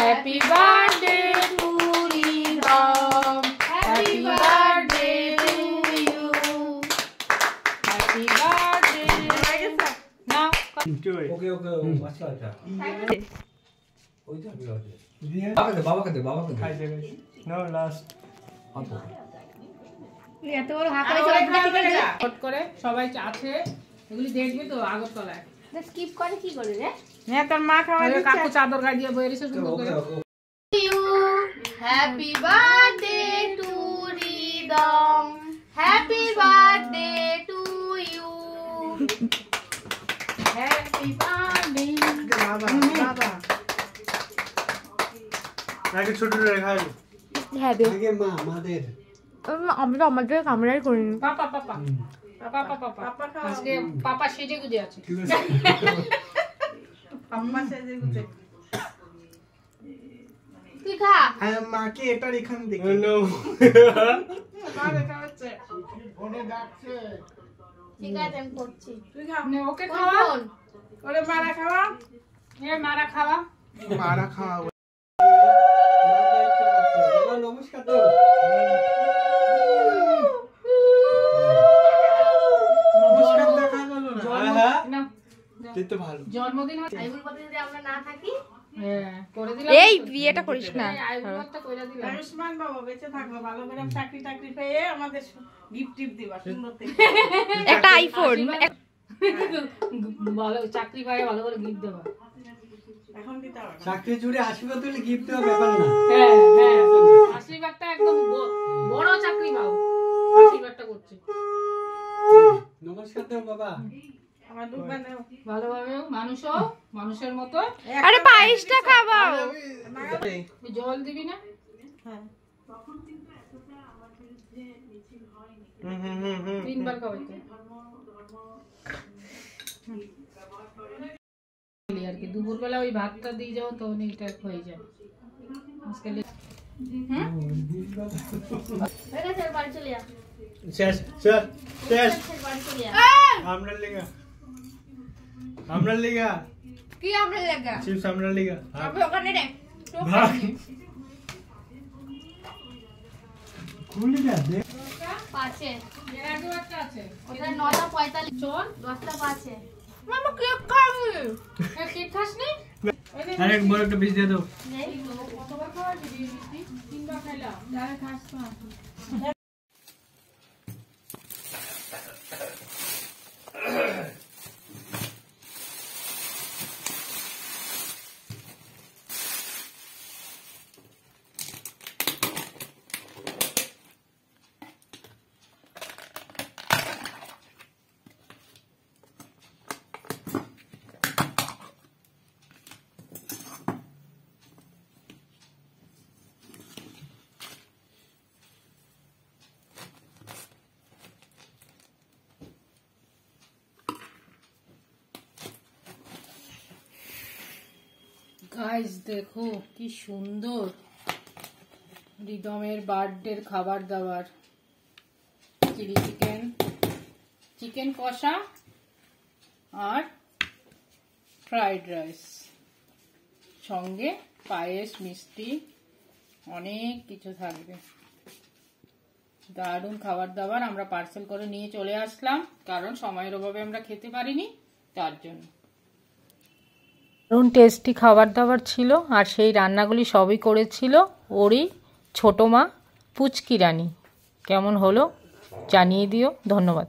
Happy birthday to Ridham. Happy birthday to you. Happy birthday. Now. Okay. What's that? বাবা কে দে খাই দে no last এত বড় হাতে short করে সবাই আছে এগুলি দেখবি তো আগরতলায় স্কিপ করে কি করে রে হ্যাঁ তোর মা খাওয়া দিচ্ছে কাকু চাদর গায়ে দিয়ে বইরে এসে সুন্দর করে you happy birthday to Ridham happy birthday to you happy birthday বাবা আগে ছোট রে খাই হ্যাঁ দে আগে মা আমাদের আমরা আমাদের ক্যামেরায় করিনি পাপা আজকে পাপা সেজে গুজে আছে ঠিক আছে পাপা সেজে গুজে তুই খা হ্যাঁ মাকে এটা এখান থেকে নো মা দেখা হচ্ছে ফোনে ডাকছে ঠিক আছে আমি করছি তুই খা নে ওকে খাওয়া ওরে মারা খাওয়া মারা খাওয়া মারা খাওয়া নমস্কার তো নমস্কার দেখা গেল না তুই তো ভালো জন্মদিন আইবুল পথে যদি আমরা না থাকি করে দিলাম এই বিয়েটা করিস না আইবুলটা কইরা দিলাম আয়ুষ্মান বাবা বেঁচে থাকবে ভালো করে চাকরি পেয়ে আমাদের গিফট দিবা সুন্দর থেকে একটা আইফোন ভালো চাকরি পায় ভালো করে গিফট দেবা এখন দিতে হবে চাকরি জুড়ে আশীর্বাদ দিলে গিফট দেওয়া ব্যাপার না হ্যাঁ আশীর্বাদটা একদম বড় চাকরি পাও আশীর্বাদটা করছি নমস্কার তো বাবা আমার দুধ নাও ভালোভাবে মানুষের মতো আরে পায়েসটা খাবাও জল দিবি না হ্যাঁ তিনবার খাওয়াইতে আর কি দুপুরবেলা ওই ভাতটা দিয়ে যাও তো এটা হয়ে যায় আজকাল হয়ে গেছে বাড়ি চলে যা শেষ বাড়ি চলে যা আমরা লেগা কি আমরা লাগা চিপস আমরা লেগা আপনি ওখানে রে ভাই খুলি না দে পাঁচে এর আগে একটা আছে ওটা 9:45 চল 10টা পাঁচে মামা কেক খাবি কেক খাস নি আরেক বড় একটা পিস দিয়ে দাও নেই কতবার খাওয়া দিবি তিনবার খাইলাম যারা খাস না গাইস দেখো কি সুন্দর রিদমের বার্থডের খাবার দাবার চিলি চিকেন কষা আর ফ্রাইড রাইস সঙ্গে পায়েস মিষ্টি অনেক কিছু থাকবে দারুণ খাবার দাবার আমরা পার্সেল করে নিয়ে চলে আসলাম কারণ সময়ের অভাবে আমরা খেতে পারিনি তার জন্য দারুণ টেস্টি খাবার দাবার ছিল আর সেই রান্নাগুলি সবই করেছিল ওরই ছোটো মা পুচকি রানী কেমন হলো জানিয়ে দিও ধন্যবাদ।